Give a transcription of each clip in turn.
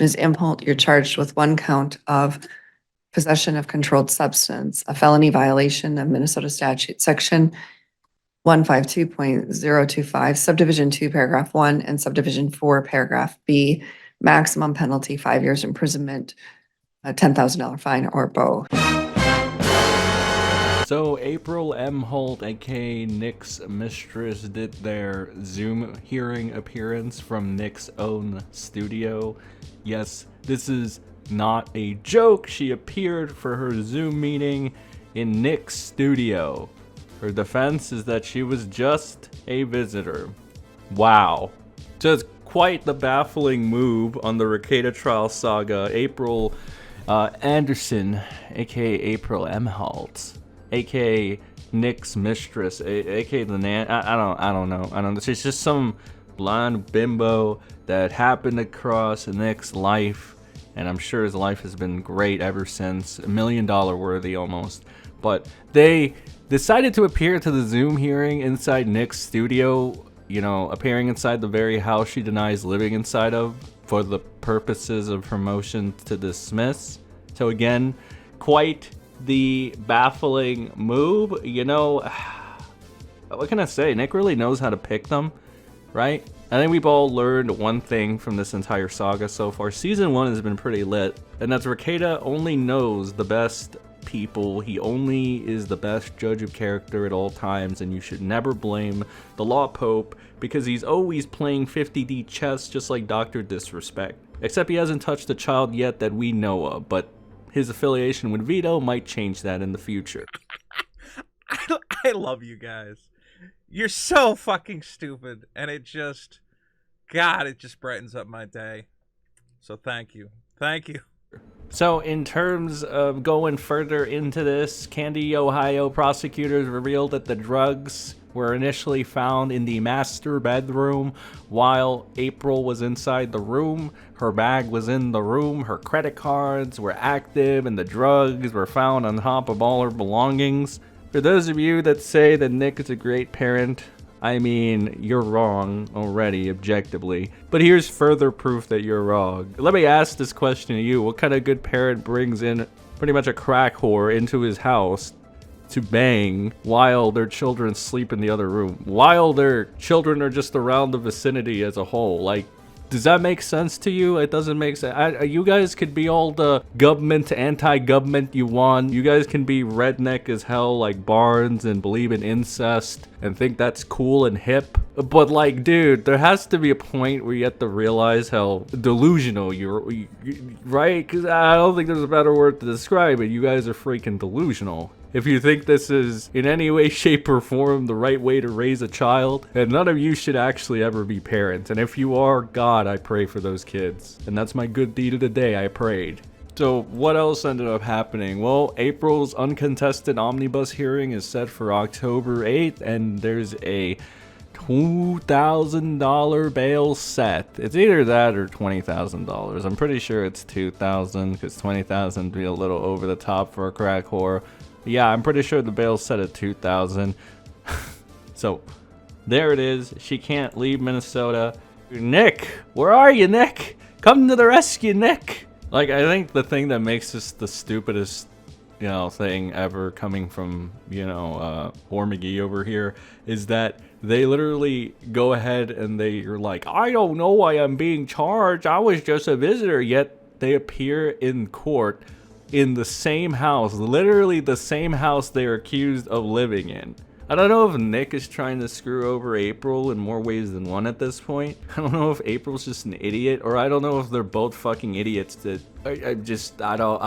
Ms. Imholte, you're charged with one count of possession of controlled substance, a felony violation of Minnesota statute, section 152.025, subdivision 2, paragraph 1, and subdivision 4, paragraph B. Maximum penalty, 5 years imprisonment, a $10,000 fine, or both. So April Imholte, aka Nick's mistress, did their Zoom hearing appearance from Nick's own studio. Yes, this is not a joke. She appeared for her Zoom meeting in Nick's studio. Her defense is that she was just a visitor. Wow. Just quite the baffling move on the Rekieta trial saga. April Anderson, aka April Imholte, aka Nick's mistress, aka the nan. I don't know. She's just some blonde bimbo that happened across Nick's life, and I'm sure his life has been great ever since. $1 million worthy almost. But they decided to appear to the Zoom hearing inside Nick's studio, you know, appearing inside the very house she denies living inside of for the purposes of her motion to dismiss. So again, quite the baffling move. You know, what can I say? Nick really knows how to pick them, right? I think we've all learned one thing from this entire saga so far. Season 1 has been pretty lit, and that's Rekieta only knows the best people. He only is the best judge of character at all times, and you should never blame the Law Pope because he's always playing 50D chess just like Dr. Disrespect. Except he hasn't touched a child yet that we know of, but his affiliation with Vito might change that in the future. I love you guys. You're so fucking stupid, and it just brightens up my day. So thank you. Thank you. So in terms of going further into this, Candy, Ohio prosecutors revealed that the drugs were initially found in the master bedroom while April was inside the room. Her bag was in the room, her credit cards were active, and the drugs were found on top of all her belongings. For those of you that say that Nick is a great parent, I mean, you're wrong already, objectively. But here's further proof that you're wrong. Let me ask this question to you. What kind of good parent brings in pretty much a crack whore into his house to bang while their children sleep in the other room? While their children are just around the vicinity as a whole? Like, does that make sense to you? It doesn't make sense. You guys could be all the government, anti-government you want. You guys can be redneck as hell like Barnes and believe in incest and think that's cool and hip. But like, dude, there has to be a point where you have to realize how delusional you're, right? Because I don't think there's a better word to describe it. You guys are freaking delusional. If you think this is in any way, shape, or form the right way to raise a child, and none of you should actually ever be parents. And if you are, God, I pray for those kids. And that's my good deed of the day, I prayed. So what else ended up happening? Well, April's uncontested omnibus hearing is set for October 8th, and there's a $2,000 bail set. It's either that or $20,000. I'm pretty sure it's $2,000 because $20,000 would be a little over the top for a crack whore. Yeah, I'm pretty sure the bail's set at $2,000. So, there it is. She can't leave Minnesota. Nick, where are you, Nick? Come to the rescue, Nick. Like, I think the thing that makes this the stupidest, you know, thing ever coming from, you know, Whore McGee over here is that they literally go ahead and they're like, I don't know why I'm being charged. I was just a visitor. Yet they appear in court in the same house, literally the same house they're accused of living in. I don't know if Nick is trying to screw over April in more ways than one at this point. I don't know if April's just an idiot, or I don't know if they're both fucking idiots that I don't.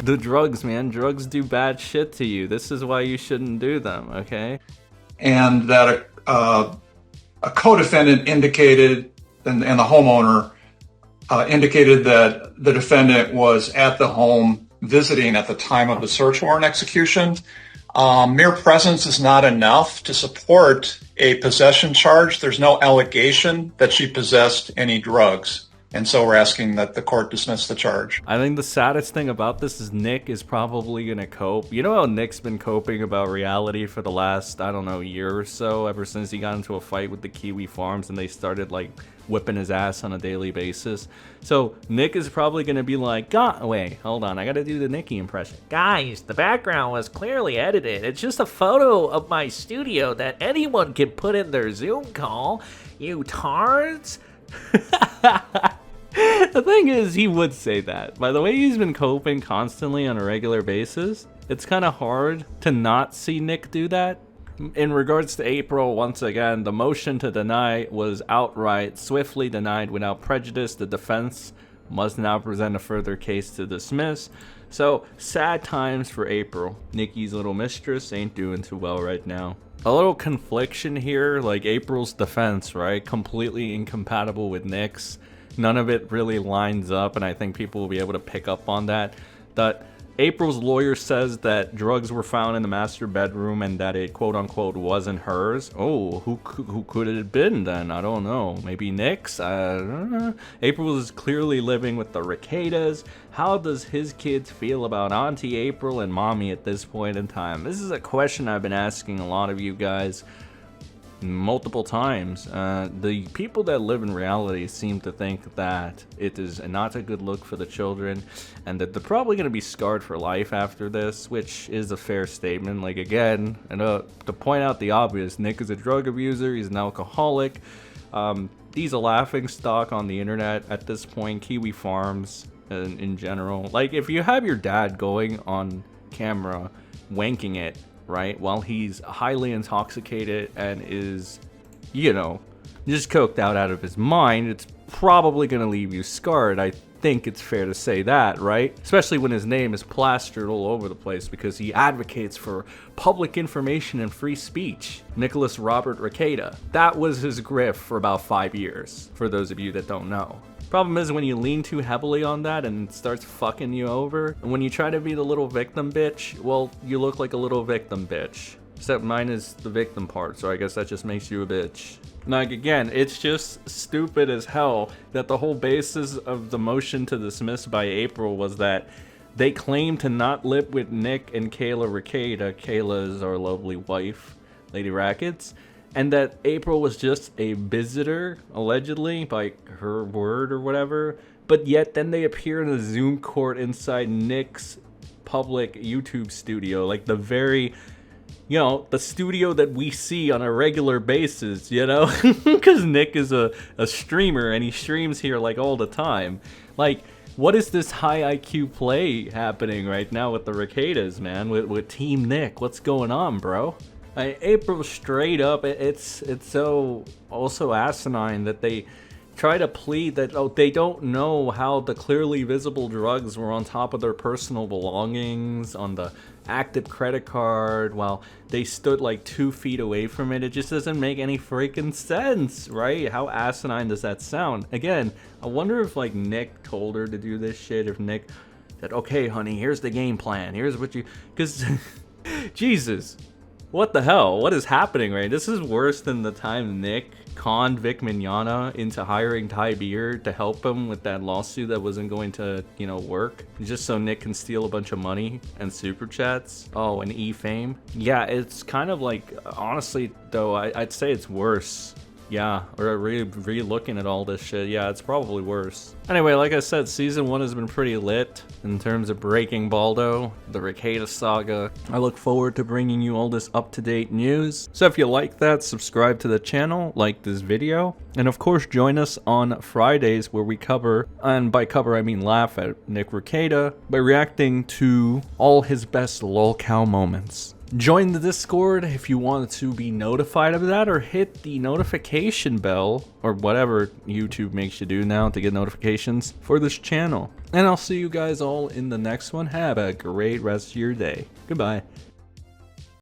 The drugs, man. Drugs do bad shit to you. This is why you shouldn't do them, okay? And that a co-defendant indicated, and the homeowner indicated that the defendant was at the home visiting at the time of the search warrant execution. Mere presence is not enough to support a possession charge. There's no allegation that she possessed any drugs. And so we're asking that the court dismiss the charge. I think the saddest thing about this is Nick is probably gonna cope. You know how Nick's been coping about reality for the last, I don't know, year or so, ever since he got into a fight with the Kiwi Farms and they started like whipping his ass on a daily basis. So Nick is probably gonna be like, wait, hold on, I gotta do the Nicky impression. Guys, the background was clearly edited. It's just a photo of my studio that anyone can put in their Zoom call. You tards? The thing is, he would say that. By the way he's been coping constantly on a regular basis, it's kind of hard to not see Nick do that. In regards to April, once again, the motion to deny was outright, swiftly denied without prejudice. The defense must now present a further case to dismiss. So, sad times for April. Nikki's little mistress ain't doing too well right now. A little confliction here, like April's defense, right? Completely incompatible with Nick's. None of it really lines up, and I think people will be able to pick up on that. That April's lawyer says that drugs were found in the master bedroom and that it quote-unquote wasn't hers. Oh, who could it have been then? I don't know. Maybe Nick's? I don't know. April is clearly living with the Rekietas. How does his kids feel about Auntie April and Mommy at this point in time? This is a question I've been asking a lot of you guys multiple times. The people that live in reality seem to think that it is not a good look for the children and that they're probably going to be scarred for life after this, which is a fair statement. Like, again, and to point out the obvious, Nick is a drug abuser, he's an alcoholic, he's a laughing stock on the internet at this point. Kiwi Farms in general, like, if you have your dad going on camera wanking it, right, while he's highly intoxicated and is, you know, just coked out of his mind, it's probably going to leave you scarred. I think it's fair to say that, right? Especially when his name is plastered all over the place because he advocates for public information and free speech. Nicholas Robert Rekieta. That was his grift for about 5 years, for those of you that don't know. Problem is, when you lean too heavily on that and it starts fucking you over, and when you try to be the little victim bitch, well, you look like a little victim bitch. Except mine is the victim part, so I guess that just makes you a bitch. Like, again, it's just stupid as hell that the whole basis of the motion to dismiss by April was that they claim to not live with Nick and Kayla Rekieta. Kayla is our lovely wife, Lady Rackets. And that April was just a visitor, allegedly, by her word or whatever. But yet then they appear in a Zoom court inside Nick's public YouTube studio. Like the very, you know, the studio that we see on a regular basis, you know? Because Nick is a streamer and he streams here like all the time. Like, what is this high IQ play happening right now with the Rekietas, man? With Team Nick? What's going on, bro? April, straight up, it's so also asinine that they try to plead that, oh, they don't know how the clearly visible drugs were on top of their personal belongings on the active credit card while they stood like 2 feet away from it. It just doesn't make any freaking sense, right? How asinine does that sound? Again, I wonder if like Nick told her to do this shit, if Nick said, okay, honey, here's the game plan, here's what you, because Jesus. What the hell? What is happening, right? This is worse than the time Nick conned Vic Mignogna into hiring Ty Beard to help him with that lawsuit that wasn't going to, you know, work. Just so Nick can steal a bunch of money and super chats. Oh, and E-fame. Yeah, it's kind of like, honestly, though, I'd say it's worse. Yeah, or re-looking at all this shit, yeah, it's probably worse. Anyway, like I said, Season 1 has been pretty lit in terms of breaking Baldo, the Rekieta saga. I look forward to bringing you all this up-to-date news. So if you like that, subscribe to the channel, like this video, and of course join us on Fridays where we cover, and by cover I mean laugh at Nick Rekieta, by reacting to all his best lolcow moments. Join the Discord if you want to be notified of that, or hit the notification bell, or whatever YouTube makes you do now to get notifications for this channel. And I'll see you guys all in the next one. Have a great rest of your day. Goodbye.